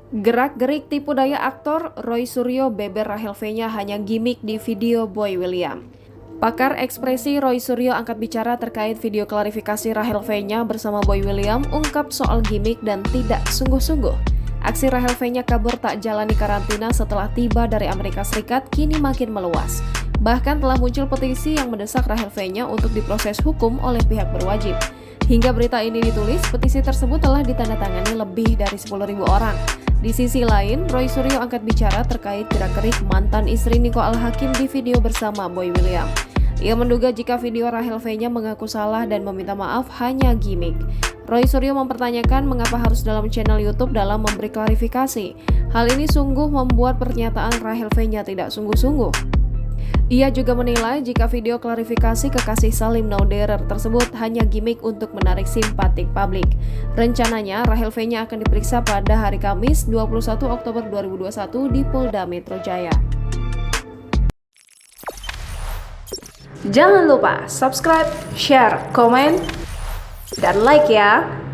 Gerak-gerik tipu daya aktor, Roy Suryo beber Rachel V-nya hanya gimmick di video Boy William. Pakar ekspresi Roy Suryo angkat bicara terkait video klarifikasi Rachel V-nya bersama Boy William ungkap soal gimmick dan tidak sungguh-sungguh. Aksi Rachel V-nya kabur tak jalani karantina setelah tiba dari Amerika Serikat kini makin meluas. Bahkan telah muncul petisi yang mendesak Rachel V-nya untuk diproses hukum oleh pihak berwajib. Hingga berita ini ditulis, petisi tersebut telah ditandatangani lebih dari 10.000 orang. Di sisi lain, Roy Suryo angkat bicara terkait gerak-gerik mantan istri Niko Al-Hakim di video bersama Boy William. Ia menduga jika video Rachel V-nya mengaku salah dan meminta maaf hanya gimmick. Roy Suryo mempertanyakan mengapa harus dalam channel YouTube dalam memberi klarifikasi. Hal ini sungguh membuat pernyataan Rachel V-nya tidak sungguh-sungguh. Ia juga menilai jika video klarifikasi kekasih Salim No Derer tersebut hanya gimmick untuk menarik simpatik publik. Rencananya, Rachel V-nya akan diperiksa pada hari Kamis 21 Oktober 2021 di Polda Metro Jaya. Jangan lupa subscribe, share, komen, dan like ya!